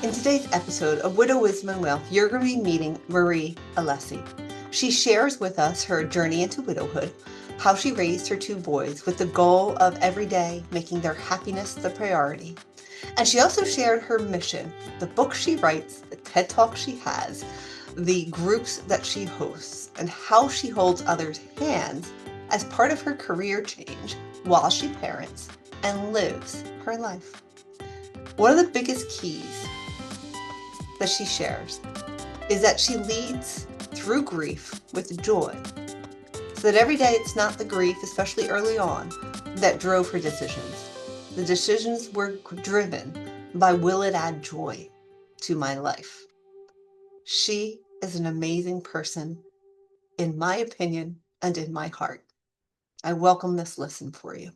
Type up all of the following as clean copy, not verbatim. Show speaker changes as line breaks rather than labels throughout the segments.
In today's episode of Widow Wisdom and Wealth, you're going to be meeting Marie Alessi. She shares with us her journey into widowhood, how she raised her two boys with the goal of every day making their happiness the priority. And she also shared her mission, the book she writes, the TED Talk she has, the groups that she hosts, and how she holds others' hands as part of her career change while she parents and lives her life. One of the biggest keys that she shares is that she leads through grief with joy, so that every day it's not the grief, especially early on, that drove her decisions. The decisions were driven by, will it add joy to my life? She is an amazing person, in my opinion and in my heart. I welcome this listen for you.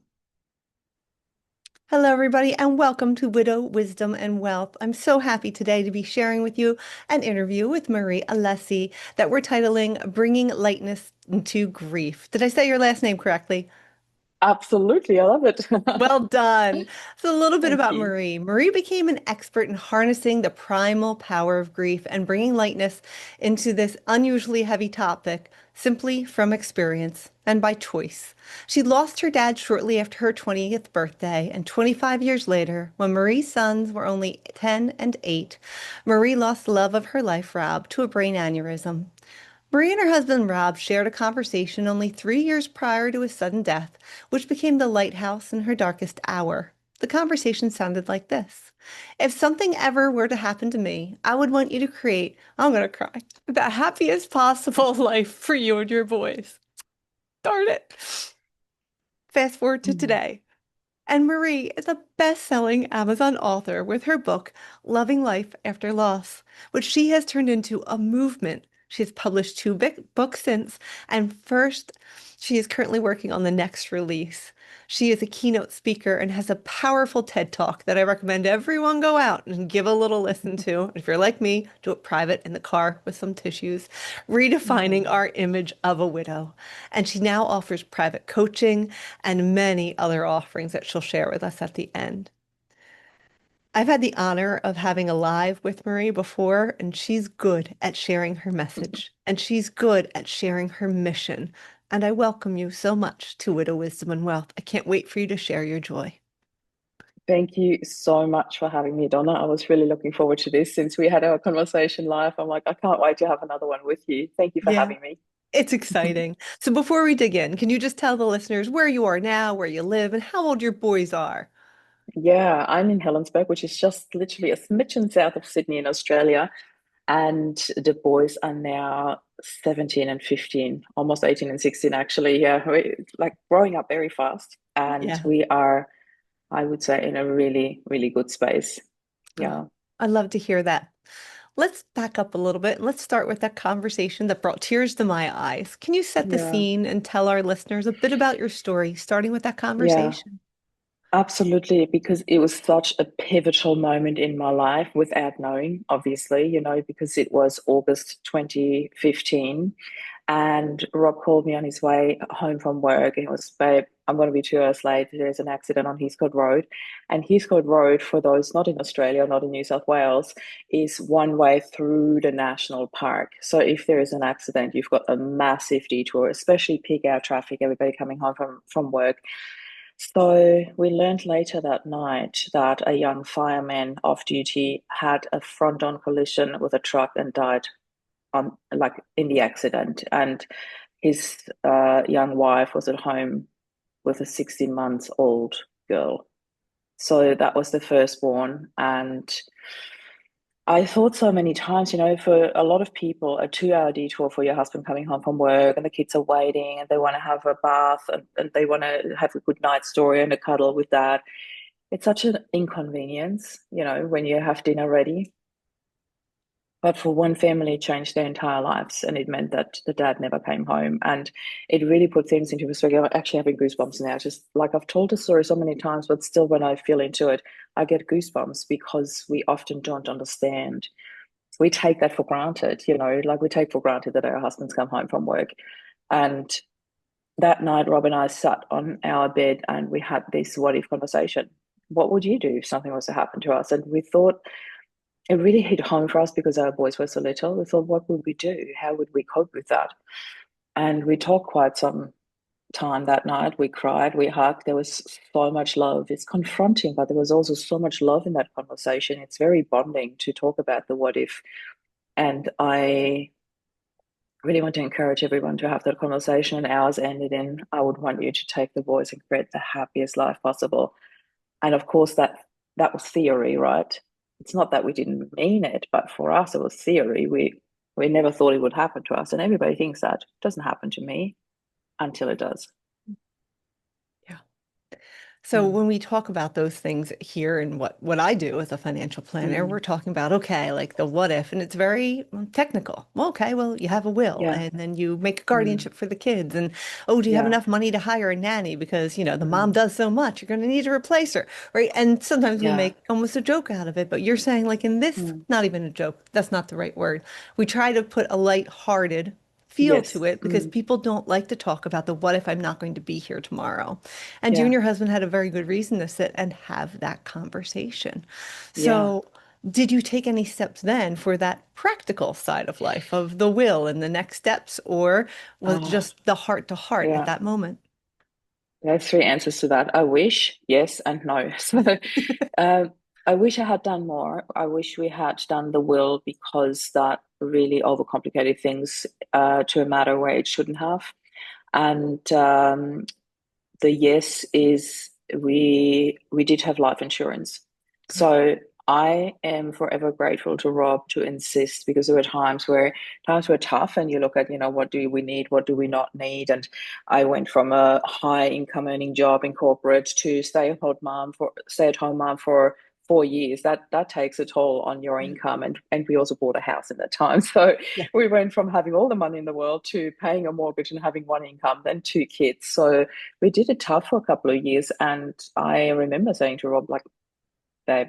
Hello, everybody, and welcome to Widow Wisdom and Wealth. I'm so happy today to be sharing with you an interview with Marie Alessi that we're titling Bringing Lightness into Grief. Did I say your last name correctly?
Absolutely, I love it.
Well done. So, a little bit
Thank
about
you.
Marie. Marie became an expert in harnessing the primal power of grief and bringing lightness into this unusually heavy topic simply from experience and by choice. She lost her dad shortly after her 20th birthday, and 25 years later, when Marie's sons were only 10 and 8, Marie lost the love of her life, Rob, to a brain aneurysm. Marie and her husband Rob shared a conversation only 3 years prior to his sudden death, which became the lighthouse in her darkest hour. The conversation sounded like this. If something ever were to happen to me, I would want you to create, I'm going to cry, the happiest possible life for you and your boys. Darn it. Fast forward to
Mm.
today. And Marie is a best-selling Amazon author with her book, Loving Life After Loss, which she has turned into a movement. She has published two books since, and first, she is currently working on the next release. She is a keynote speaker and has a powerful TED Talk that I recommend everyone go out and give a little listen to. If you're like me, do it private in the car with some tissues, redefining
Mm.
our image of a widow. And she now offers private coaching and many other offerings that she'll share with us at the end. I've had the honor of having a live with Marie before, and she's good at sharing her message, and she's good at sharing her mission. And I welcome you so much to Widow Wisdom and Wealth. I can't wait for you to share your joy.
Thank you so much for having me, Donna. I was really looking forward to this since we had our conversation live. I'm like, I can't wait to have another one with you. Thank you for
Yeah,
having me.
it's exciting. So before we dig in, can you just tell the listeners where you are now, where you live, and how old your boys are?
Yeah, I'm in Helensburgh, which is just literally a smidgen south of Sydney in Australia. And the boys are now 17 and 15, almost 18 and 16, actually. Yeah, we like growing up very fast. And
Yeah.
we are, I would say, in a really, really good space.
Oh,
Yeah.
I love to hear that. Let's back up a little bit and let's start with that conversation that brought tears to my eyes. Can you set the
Yeah.
scene and tell our listeners a bit about your story, starting with that
Yeah.
conversation?
Absolutely, because it was such a pivotal moment in my life without knowing, obviously, because it was August 2015. And Rob called me on his way home from work and he was, babe, I'm going to be 2 hours late. There's an accident on Heathcote Road. And Heathcote Road, for those not in Australia, not in New South Wales, is one way through the national park. So if there is an accident, you've got a massive detour, especially peak hour traffic, everybody coming home from work. So we learned later that night that a young fireman off duty had a front-on collision with a truck and died on like in the accident. And his young wife was at home with a 16 months old girl. So that was the firstborn. And I thought so many times, for a lot of people, a 2 hour detour for your husband coming home from work and the kids are waiting and they want to have a bath and they want to have a good night story and a cuddle with dad. It's such an inconvenience, when you have dinner ready. But for one family, it changed their entire lives. And it meant that the dad never came home. And it really put things into perspective. I'm actually having goosebumps now. Just like I've told the story so many times, but still, when I feel into it, I get goosebumps because we often don't understand. We take that for granted, like we take for granted that our husbands come home from work. And that night, Rob and I sat on our bed and we had this what if conversation. What would you do if something was to happen to us? And we thought, it really hit home for us because our boys were so little. We thought, what would we do? How would we cope with that? And we talked quite some time that night. We cried, we hugged. There was so much love. It's confronting, but there was also so much love in that conversation. It's very bonding to talk about the what if. And I really want to encourage everyone to have that conversation. And ours ended in, I would want you to take the boys and create the happiest life possible. And of course, that was theory, right? It's not that we didn't mean it, but for us, it was theory. We never thought it would happen to us, and everybody thinks that it doesn't happen to me until it does.
Yeah. So
Mm.
when we talk about those things here and what I do as a financial planner, we're
Mm.
talking about, okay, like the what if, and it's very technical. Well, okay, well, you have a will
Yeah.
and then you make a
Mm.
guardianship for the kids. And oh, do you have
Yeah.
enough money to hire a nanny? Because, the mom
Mm.
does so much, you're going to need to replace her, right? And sometimes we
Yeah.
make almost a joke out of it, but you're saying like in this,
Mm.
not even a joke, that's not the right word. We try to put a light-hearted feel
Yes.
to it because
Mm.
people don't like to talk about the what if I'm not going to be here tomorrow. And you and
Yeah.
your husband had a very good reason to sit and have that conversation.
Yeah.
So, did you take any steps then for that practical side of life, of the will and the next steps, or was it
Ah,
just the heart to heart at
yeah.
that moment?
There's three answers to that. I wish, yes, and no. So, uh, I wish I had done more. I wish we had done the will because that really overcomplicated things to a matter where it shouldn't have. And the yes is we did have life insurance.
Good.
So I am forever grateful to Rob to insist because there were times were tough and you look at, what do we need, what do we not need? And I went from a high income earning job in corporate to stay at home mom for 4 years. That takes a toll on your
Yeah.
income, and we also bought a house in that time. So
Yeah.
we went from having all the money in the world to paying a mortgage and having one income, then two kids. So we did it tough for a couple of years. And I remember saying to Rob, like, babe,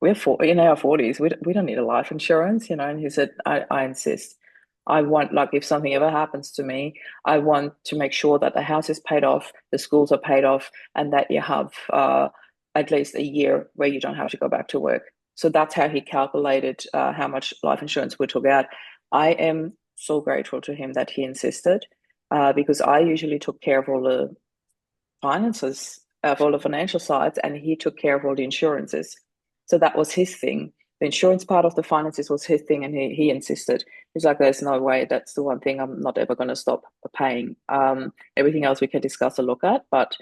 in our 40s. We don't need a life insurance, And he said, I insist. I want, like, if something ever happens to me, I want to make sure that the house is paid off, the schools are paid off, and that you have at least a year where you don't have to go back to work. So that's how he calculated how much life insurance we took out. I am so grateful to him that he insisted because I usually took care of all the finances, of all the financial sides, and he took care of all the insurances. So that was his thing. The insurance part of the finances was his thing, and he insisted. He's like, "There's no way. That's the one thing I'm not ever going to stop paying. Everything else we can discuss or look at, but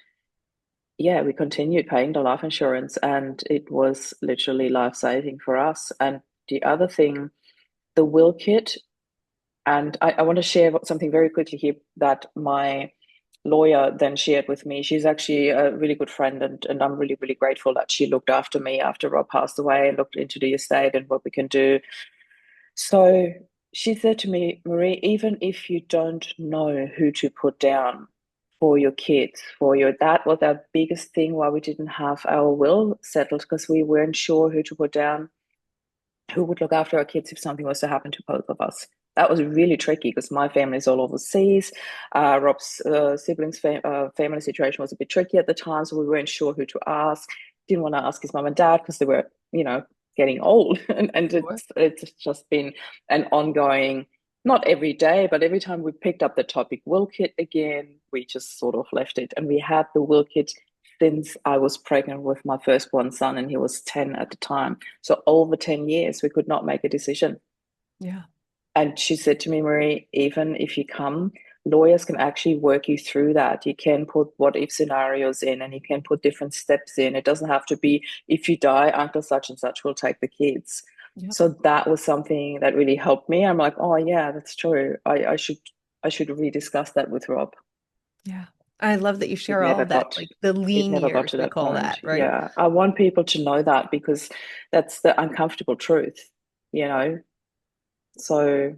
yeah, we continued paying the life insurance, and it was literally life saving for us. And the other thing, the will kit, and I want to share something very quickly here that my lawyer then shared with me. She's actually a really good friend, and I'm really, really grateful that she looked after me after Rob passed away and looked into the estate and what we can do. So she said to me, Marie, even if you don't know who to put down for your kids, that was our biggest thing why we didn't have our will settled because we weren't sure who to put down, who would look after our kids if something was to happen to both of us. That was really tricky because my family is all overseas. Rob's siblings' family situation was a bit tricky at the time, so we weren't sure who to ask. Didn't want to ask his mum and dad because they were, getting old, and
Sure.
it's just been an ongoing. Not every day, but every time we picked up the topic will kit again, we just sort of left it. And we had the will kit since I was pregnant with my firstborn son, and he was 10 at the time. So over 10 years, we could not make a decision.
Yeah.
And she said to me, Marie, even if you come, lawyers can actually work you through that. You can put what if scenarios in and you can put different steps in. It doesn't have to be if you die, Uncle such and such will take the kids.
Yeah.
So that was something that really helped me. I'm like, oh yeah, that's true. I should rediscuss that with Rob.
Yeah. I love that you
It
share all
never
of that,
got
like the
it
lean
never got
years,
to
we
that
call
point.
that, right?
Yeah. I want people to know that because that's the uncomfortable truth, you know. So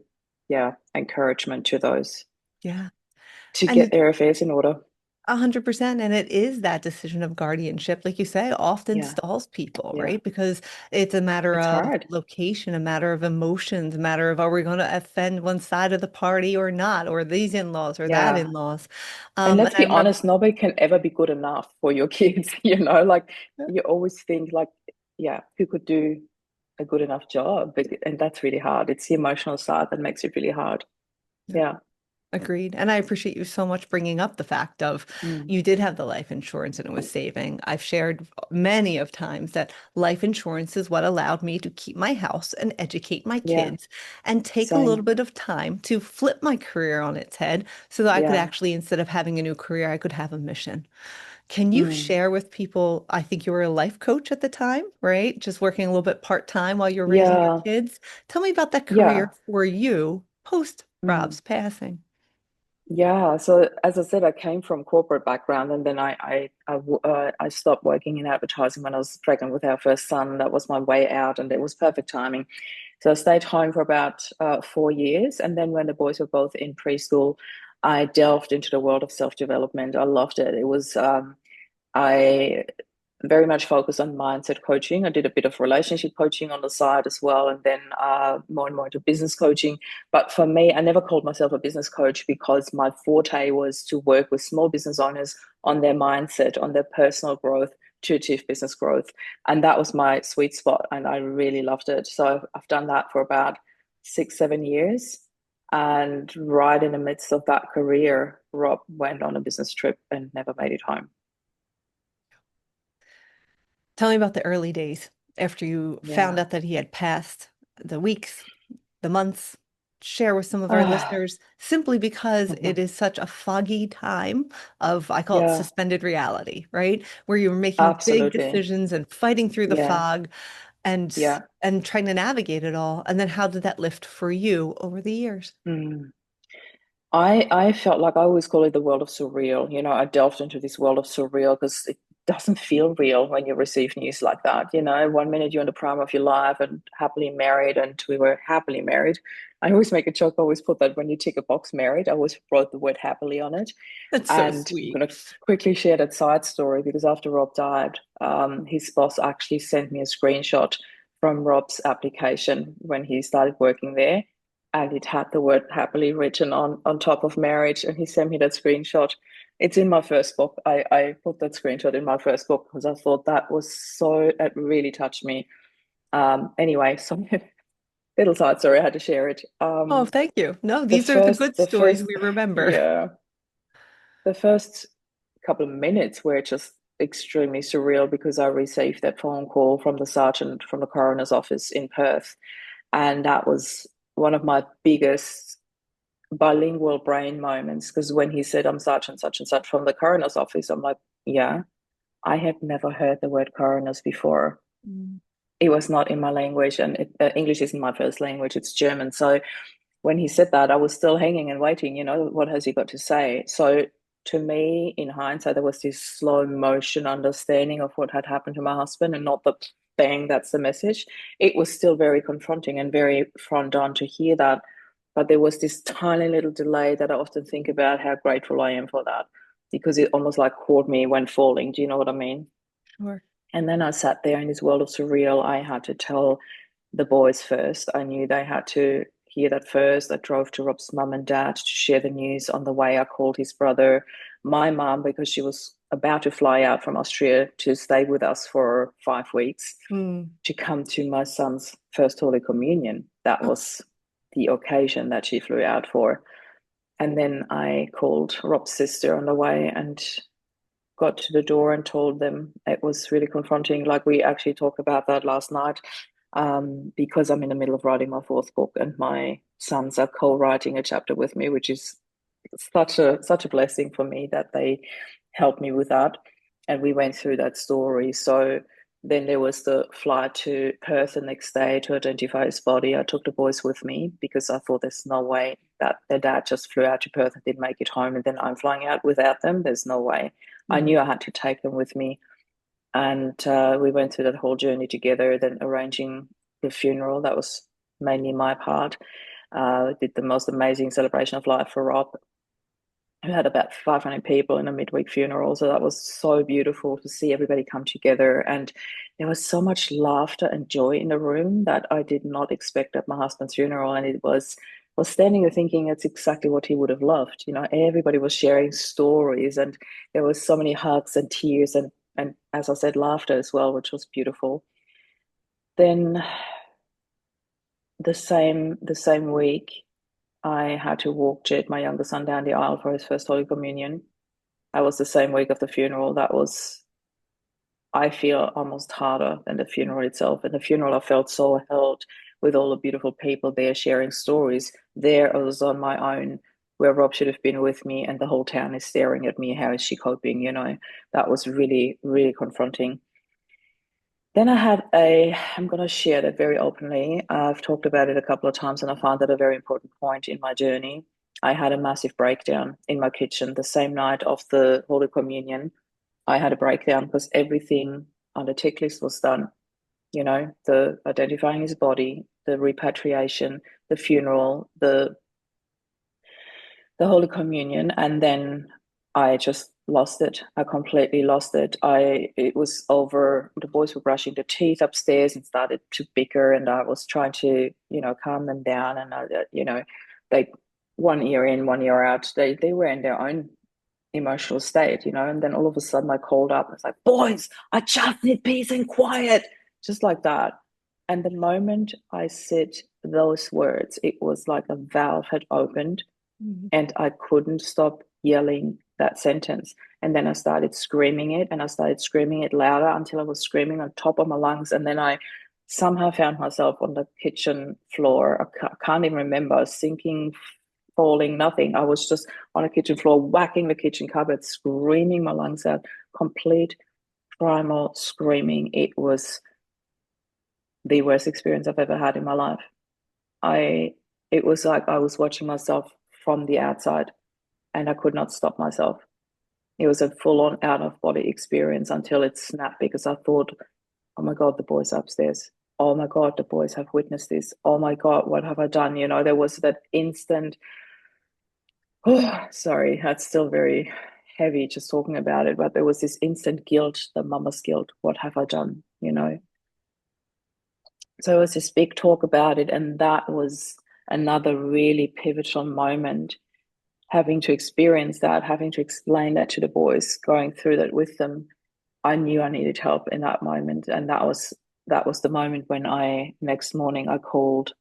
yeah, encouragement to those
Yeah.
to
And
get
it's
their affairs in order.
100%. And it is that decision of guardianship, like you say, often
Yeah.
stalls people,
Yeah.
right? Because it's a matter
It's
of
hard.
location, a matter of emotions, a matter of are we going to offend one side of the party or not, or these in-laws or that
Yeah.
in-laws.
And
And
let's
I
be
remember,
honest, nobody can ever be good enough for your kids, like you always think like, yeah, who could do a good enough job. And that's really hard. It's the emotional side that makes it really hard. Yeah.
Agreed. And I appreciate you so much bringing up the fact of
Mm.
you did have the life insurance and it was saving. I've shared many of times that life insurance is what allowed me to keep my house and educate my
Yeah.
kids and take a little
Same.
bit of time to flip my career on its head so that I could
Yeah.
actually, instead of having a new career, I could have a mission. Can you
Mm.
share with people, I think you were a life coach at the time, right? Just working a little bit part-time while you're raising your
Yeah.
kids. Tell me about that career
Yeah.
for you post
Mm.
Rob's passing.
Yeah, so as I said, I came from corporate background, and then I stopped working in advertising when I was pregnant with our first son. That was my way out, and it was perfect timing. So I stayed home for about 4 years, and then when the boys were both in preschool, I delved into the world of self-development. I loved it. It was I very much focused on mindset coaching. I did a bit of relationship coaching on the side as well, and then more and more into business coaching. But for me, I never called myself a business coach because my forte was to work with small business owners on their mindset, on their personal growth to achieve business growth. And that was my sweet spot, and I really loved it. So I've done that for about 6, 7 years. And right in the midst of that career, Rob went on a business trip and never made it home.
Tell me about the early days after you found
Yeah.
out that he had passed, the weeks, the months. Share with some of our
Ah,
listeners, simply because it
mhm.
is such a foggy time of, I call it
Yeah,
suspended reality, right? Where you're making big
absolutely.
decisions and fighting through the
Yeah,
fog and
yeah.
trying to navigate it all. And then how did that lift for you over the years?
Mm. I felt like I always call it the world of surreal. I delved into this world of surreal because it doesn't feel real when you receive news like that. 1 minute you're in the prime of your life and happily married, and we were happily married. I always make a joke, I always put that when you tick a box married, I always wrote the word happily on it.
That's so
And I'm
sweet.
going to quickly share that side story because after Rob died, his boss actually sent me a screenshot from Rob's application when he started working there. And it had the word happily written on top of marriage. And he sent me that screenshot. It's in my first book. I put that screenshot in my first book because I thought that was so, it really touched me. Anyway, so little side story, I had to share it.
Oh, thank you. No,
The
these are the
first,
good
the
stories
first,
we remember.
yeah, the first couple of minutes were just extremely surreal because I received that phone call from the sergeant from the coroner's office in Perth. And that was one of my biggest bilingual brain moments because when he said, I'm such and such and such from the coroner's office, I'm like, yeah, I had never heard the word coroners before.
Mm.
It was not in my language, and English isn't my first language, it's German. So when he said that, I was still hanging and waiting, what has he got to say? So to me, in hindsight, there was this slow motion understanding of what had happened to my husband and not the bang, that's the message. It was still very confronting and very front on to hear that. But there was this tiny little delay that I often think about how grateful I am for that because it almost like caught me when falling. Do you know what I mean?
Sure.
And then I sat there in this world of surreal. I had to tell the boys first. I knew they had to hear that first. I drove to Rob's mum and dad to share the news. On the way, I called his brother, my mum, because she was about to fly out from Austria to stay with us for 5 weeks
Mm.
to come to my son's first Holy Communion. That
Oh,
was the occasion that she flew out for. And then I called Rob's sister on the way and got to the door and told them. It was really confronting. Like we actually talked about that last night, because I'm in the middle of writing my fourth book, and my sons are co-writing a chapter with me, which is such a blessing for me that they helped me with that. And we went through that story. So then there was the flight to Perth the next day to identify his body. I took the boys with me because I thought there's no way that their dad just flew out to Perth and didn't make it home, and then I'm flying out without them. There's no way. I
mm.
knew I had to take them with me. And we went through that whole journey together, then arranging the funeral. That was mainly my part. Did the most amazing celebration of life for Rob, who had about 500 people in a midweek funeral. So that was so beautiful to see everybody come together. And there was so much laughter and joy in the room that I did not expect at my husband's funeral. And it was standing there thinking it's exactly what he would have loved. Everybody was sharing stories, and there was so many hugs and tears and as I said, laughter as well, which was beautiful. Then the same week, I had to walk Jed, my younger son, down the aisle for his first Holy Communion. That was the same week of the funeral. That was, I feel, almost harder than the funeral itself. And the funeral, I felt so held with all the beautiful people there sharing stories. There, I was on my own, where Rob should have been with me, and the whole town is staring at me. How is she coping? That was really, really confronting. Then I'm going to share that very openly. I've talked about it a couple of times, and I found that a very important point in my journey. I had a massive breakdown in my kitchen the same night of the Holy Communion. I had a breakdown because everything on the tick list was done. The identifying his body, the repatriation, the funeral, the Holy Communion, and then I just lost it. I completely lost it. It was over. The boys were brushing their teeth upstairs and started to bicker, and I was trying to, calm them down. And they, one ear in, one ear out. They were in their own emotional state, and then all of a sudden I called up. It's like, boys, I just need peace and quiet, just like that. And the moment I said those words, it was like a valve had opened, and I couldn't stop yelling that sentence. And then I started screaming it, and I started screaming it louder until I was screaming on top of my lungs. And then I somehow found myself on the kitchen floor. I can't even remember, sinking, falling, nothing. I was just on a kitchen floor, whacking the kitchen cupboard, screaming my lungs out, complete primal screaming. It was the worst experience I've ever had in my life. It was like I was watching myself from the outside, and I could not stop myself. It was a full-on out-of-body experience until it snapped, because I thought, oh my God, the boys upstairs. Oh my God, the boys have witnessed this. Oh my God, what have I done? There was that instant, oh, sorry, that's still very heavy just talking about it, but there was this instant guilt, the mama's guilt. What have I done? So it was this big talk about it, and that was another really pivotal moment, having to experience that, having to explain that to the boys, going through that with them. I knew I needed help in that moment, and that was the moment when next morning I called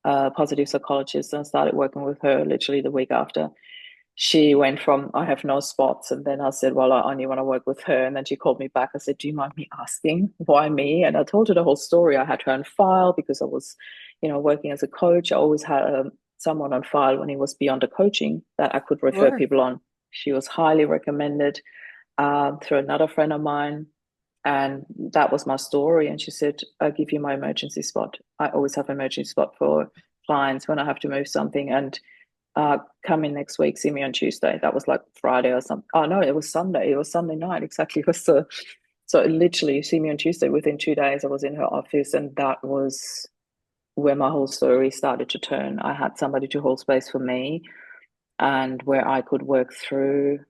a positive psychologist and started working with her literally the week after. She went from, I have no spots, and then I said, well, I only want to work with her. And then she called me back. I said, do you mind me asking why me? And I told her the whole story. I had her on file because I was, working as a coach. I always had someone on file when he was beyond the coaching that I could refer people on. She was highly recommended through another friend of mine. And that was my story. And she said, I'll give you my emergency spot. I always have an emergency spot for clients when I have to move something. And come in next week, see me on Tuesday. That was like Friday or something. Oh no, it was Sunday. It was Sunday night. Exactly. It was so literally, see me on Tuesday. Within 2 days, I was in her office, and that was where my whole story started to turn. I had somebody to hold space for me, and where I could work through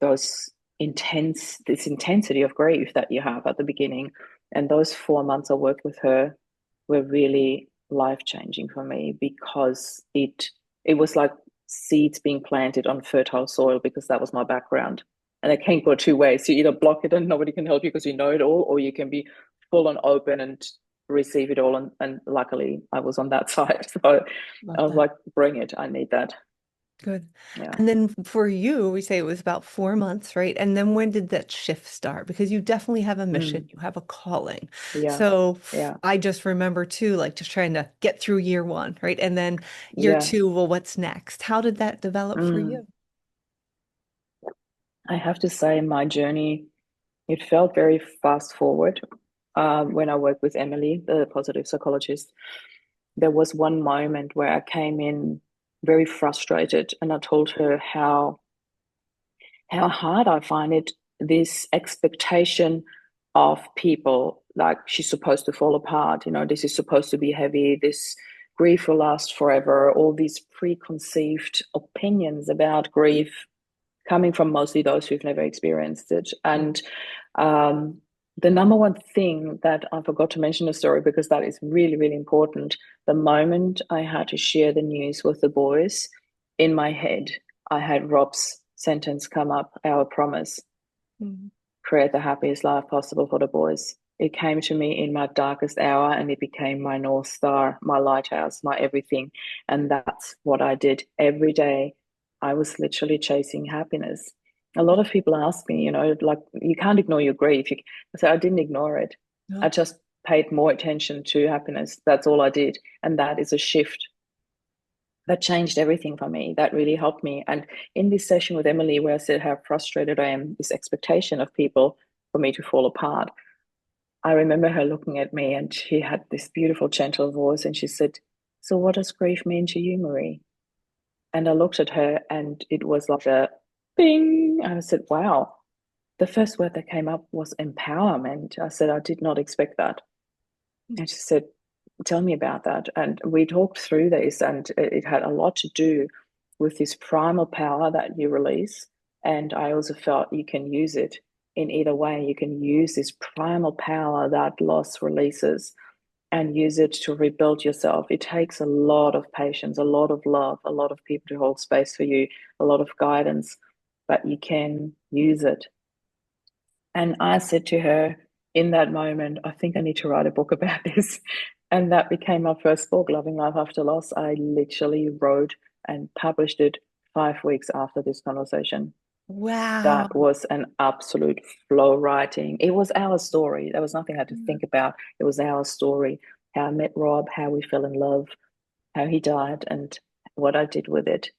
this intensity of grief that you have at the beginning. And those 4 months I worked with her were really life-changing for me, because it was like seeds being planted on fertile soil, because that was my background. And it can go two ways. You either block it and nobody can help you because you know it all, or you can be full on open and receive it all. And luckily I was on that side. So I was like, bring it. I need that.
Good.
Yeah.
And then for you, we say it was about 4 months, right? And then when did that shift start? Because you definitely have a mission, you have a calling.
Yeah.
So
Yeah.
I just remember too, like just trying to get through year one, right? And then year two, well, what's next? How did that develop for you?
I have to say, my journey, it felt very fast forward. When I worked with Emily, the positive psychologist, there was one moment where I came in very frustrated, and I told her how hard I find it, this expectation of people, like she's supposed to fall apart, this is supposed to be heavy, this grief will last forever, all these preconceived opinions about grief coming from mostly those who've never experienced it. And the number one thing that I forgot to mention the story, because that is really, really important. The moment I had to share the news with the boys, in my head, I had Rob's sentence come up, our promise, create the happiest life possible for the boys. It came to me in my darkest hour and it became my North Star, my lighthouse, my everything. And that's what I did every day. I was literally chasing happiness. A lot of people ask me, like, you can't ignore your grief. So I didn't ignore it. I
No.
just paid more attention to happiness. That's all I did. And that is a shift that changed everything for me. That really helped me. And in this session with Emily, where I said how frustrated I am, this expectation of people for me to fall apart, I remember her looking at me and she had this beautiful, gentle voice. And she said, "So, what does grief mean to you, Marie?" And I looked at her and it was like a bing. And I said, "Wow." The first word that came up was empowerment. I said, "I did not expect that." And she said, "Tell me about that." And we talked through this, and it had a lot to do with this primal power that you release. And I also felt you can use it in either way. You can use this primal power that loss releases and use it to rebuild yourself. It takes a lot of patience, a lot of love, a lot of people to hold space for you, a lot of guidance, but you can use it. And I said to her in that moment, "I think I need to write a book about this." And that became my first book, Loving Life After Loss. I literally wrote and published it 5 weeks after this conversation.
Wow.
That was an absolute flow writing. It was our story. There was nothing I had to think about. It was our story. How I met Rob, how we fell in love, how he died, and what I did with it.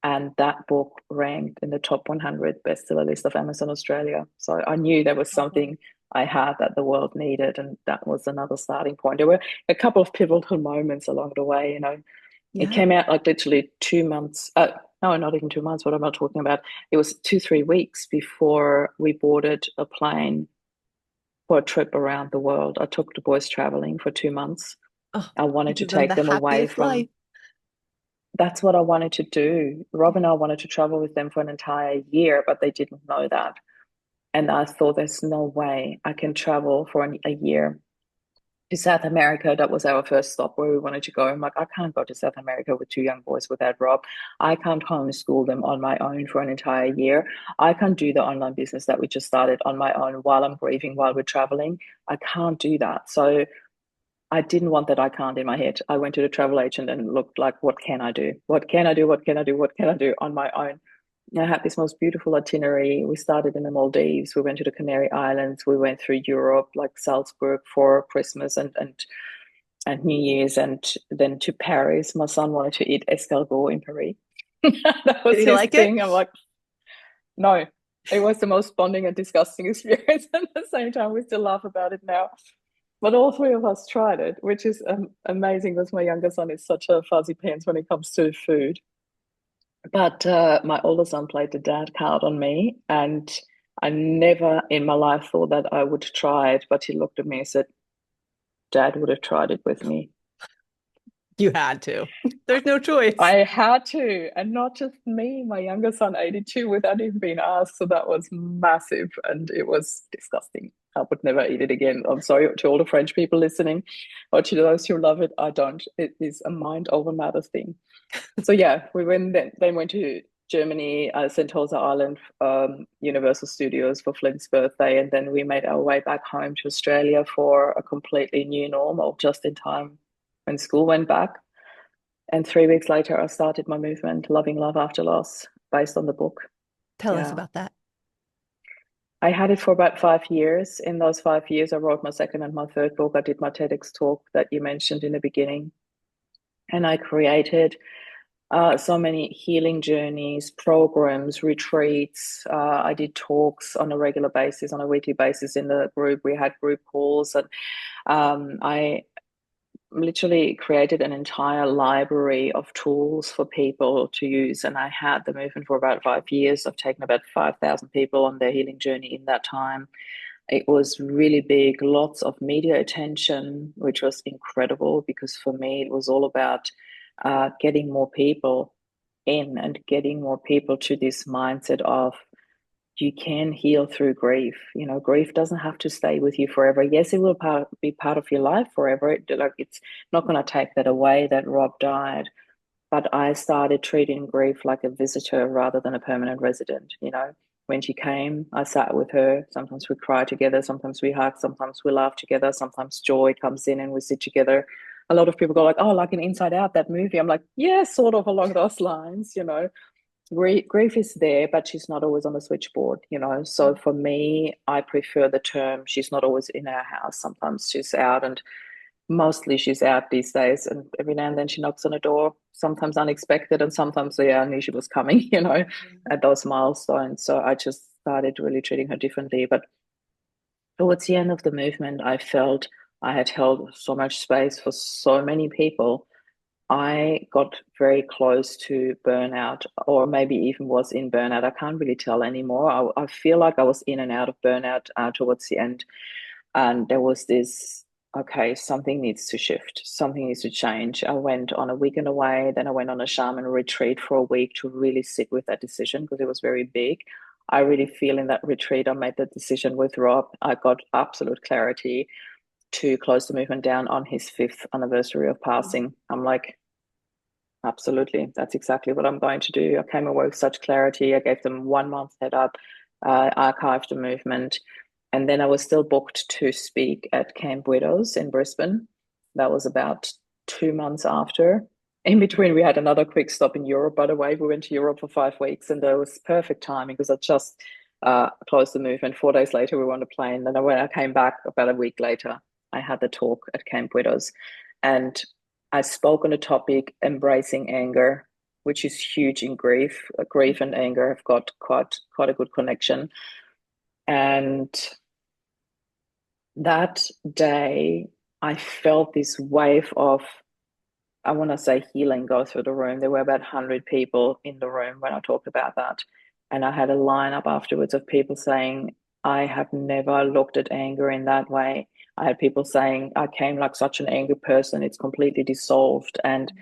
And that book ranked in the top 100 bestseller list of Amazon Australia. So I knew there was something I had that the world needed, and that was another starting point. There were a couple of pivotal moments along the way. It
Yeah.
came out like literally 2 months. No, not even 2 months. What am I talking about? It was 2, 3 weeks before we boarded a plane for a trip around the world. I took the boys traveling for 2 months.
Oh,
I
you
wanted to
give them
take
the
them away
happiest life.
from. That's what I wanted to do. Rob and I wanted to travel with them for an entire year, but they didn't know that. And I thought, there's no way I can travel for a year to South America. That was our first stop where we wanted to go. I'm like, I can't go to South America with two young boys without Rob. I can't homeschool them on my own for an entire year. I can't do the online business that we just started on my own while I'm grieving, while we're traveling. I can't do that. So I didn't want that "I can't" in my head. I went to the travel agent and looked like, what can I do? What can I do? What can I do? What can I do on my own? And I had this most beautiful itinerary. We started in the Maldives. We went to the Canary Islands. We went through Europe, like Salzburg for Christmas and New Year's, and then to Paris. My son wanted to eat escargot in Paris. That
Did
was
he
his
like it?
thing. I'm like, no. It was the most bonding and disgusting experience. At the same time, we still laugh about it now. But all three of us tried it, which is amazing because my younger son is such a fuzzy pants when it comes to food. But my older son played the dad card on me, and I never in my life thought that I would try it. But he looked at me and said, "Dad would have tried it with me."
You had to. There's no choice.
I had to, and not just me, my younger son ate it too without even being asked. So that was massive and it was disgusting. I would never eat it again. I'm sorry to all the French people listening, or to those who love it. I don't. It is a mind over matter thing. So yeah, we then went to Germany, Sentosa Island, Universal Studios for Flint's birthday, and then we made our way back home to Australia for a completely new normal, just in time when school went back. And 3 weeks later, I started my movement, Loving Love After Loss, based on the book.
Tell us
Yeah.
about that.
I had it for about 5 years. In those 5 years, I wrote my second and my third book. I did my TEDx talk that you mentioned in the beginning. And I created so many healing journeys, programs, retreats. I did talks on a regular basis, on a weekly basis in the group. We had group calls. And I literally created an entire library of tools for people to use. And I had the movement for about 5 years. I've taken about 5,000 people on their healing journey in that time. It was really big, lots of media attention, which was incredible because for me, it was all about getting more people in and getting more people to this mindset of you can heal through grief. Grief doesn't have to stay with you forever. Yes, it will be part of your life forever. It's not going to take that away that Rob died. But I started treating grief like a visitor rather than a permanent resident. when she came, I sat with her. Sometimes we cry together, sometimes we hug, sometimes we laugh together, sometimes joy comes in and we sit together. A lot of people go like, oh, like an Inside Out, that movie. I'm like, yeah, sort of along those lines, you know. Grief is there, but she's not always on the switchboard, you know. So for me, I prefer the term she's not always in our house. Sometimes she's out, and mostly she's out these days. And every now and then she knocks on a door, sometimes unexpected, and sometimes, yeah, I knew she was coming, you know, at those milestones. So I just started really treating her differently. But towards the end of the movement, I felt I had held so much space for so many people. I got very close to burnout, or maybe even was in burnout. I can't really tell anymore. I feel like I was in and out of burnout towards the end. And there was this, okay, something needs to shift, something needs to change. I went on a weekend away, then I went on a shaman retreat for a week to really sit with that decision because it was very big. I really feel in that retreat, I made that decision with Rob. I got absolute clarity to close the movement down on his 5th anniversary of passing. I'm like, absolutely, that's exactly what I'm going to do. I came away with such clarity. I gave them 1 month head up, archived the movement, and then I was still booked to speak at Camp Widows in Brisbane. That was about 2 months after. In between, we had another quick stop in Europe, by the way. We went to Europe for 5 weeks, and that was perfect timing because I just closed the movement. 4 days later, we were on a plane. Then when I came back about a week later, I had the talk at Camp Widows. And I spoke on the topic embracing anger, which is huge in grief. Grief and anger have got quite a good connection. And that day, I felt this wave of, I want to say, healing go through the room. There were about 100 people in the room when I talked about that. And I had a lineup afterwards of people saying, I have never looked at anger in that way. I had people saying, I came like such an angry person, it's completely dissolved. And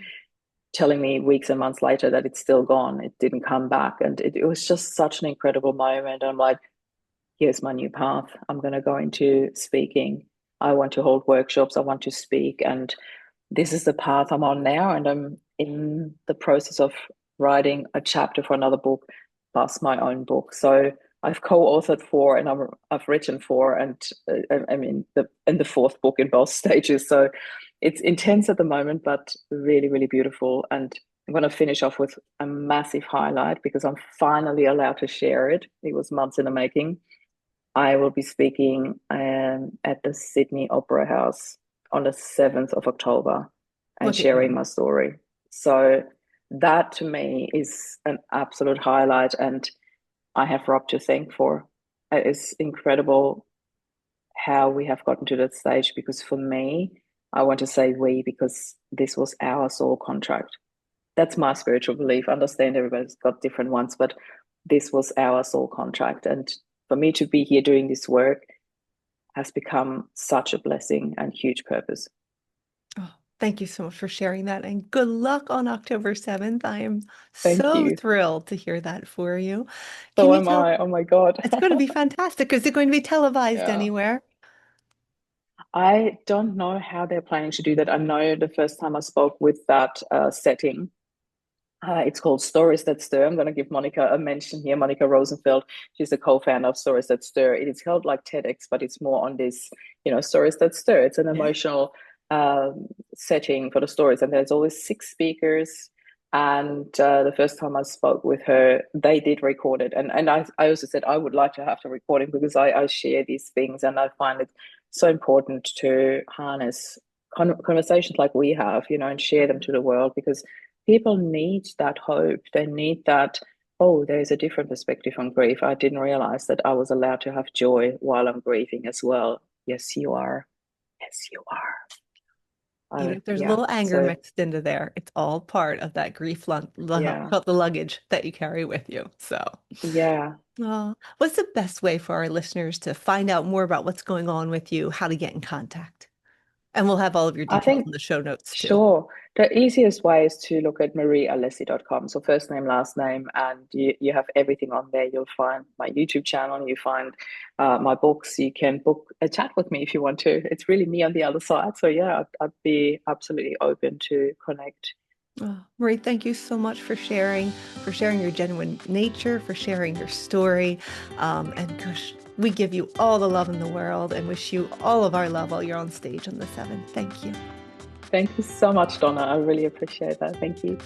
telling me weeks and months later that it's still gone, it didn't come back. And it was just such an incredible moment. I'm like, here's my new path. I'm going to go into speaking. I want to hold workshops. I want to speak. And this is the path I'm on now. And I'm in the process of writing a chapter for another book, plus my own book. So I've co-authored 4 and I've written 4, and I mean the 4th book in both stages. So it's intense at the moment, but really, really beautiful. And I'm going to finish off with a massive highlight because I'm finally allowed to share it. It was months in the making. I will be speaking at the Sydney Opera House on the 7th of October and sharing my story. So that to me is an absolute highlight, and I have Rob to thank for. It's incredible how we have gotten to that stage, because for me, I want to say we, because this was our soul contract. That's my spiritual belief. I understand everybody's got different ones, but this was our soul contract. And for me to be here doing this work has become such a blessing and huge purpose.
Oh, thank you so much for sharing that, and good luck on October 7th. I am
Thank
so
you.
thrilled to hear that for you. Can
So
you
am
tell?
I. Oh my God.
It's going to be fantastic. Is it going to be televised
Yeah.
anywhere?
I don't know how they're planning to do that. I know the first time I spoke with that setting, it's called Stories That Stir. I'm going to give Monica a mention here. Monica Rosenfeld, she's the co-founder of Stories That Stir. It is held like TEDx, but it's more on this, Stories That Stir. It's an emotional setting for the stories. And there's always 6 speakers. And the first time I spoke with her, they did record it. And I also said I would like to have the recording because I share these things, and I find it so important to harness conversations like we have, and share them to the world, because people need that hope. They need that, oh, there's a different perspective on grief. I didn't realize that I was allowed to have joy while I'm grieving as well. Yes, you are. Yes, you are.
Even if there's a
Yeah.
little anger
So,
mixed into there, it's all part of that grief
yeah.
the luggage that you carry with you. So,
Yeah.
what's the best way for our listeners to find out more about what's going on with you, how to get in contact? And we'll have all of your
I
details
think,
in the show notes too.
sure. The easiest way is to look at mariealessi.com. So first name, last name, and you have everything on there. You'll find my YouTube channel, you find my books. You can book a chat with me if you want to. It's really me on the other side. So yeah, I'd be absolutely open to connect
Oh, Marie, thank you so much for sharing your genuine nature, for sharing your story. And gosh, we give you all the love in the world and wish you all of our love while you're on stage on the 7th. Thank you.
Thank you so much, Donna. I really appreciate that. Thank you.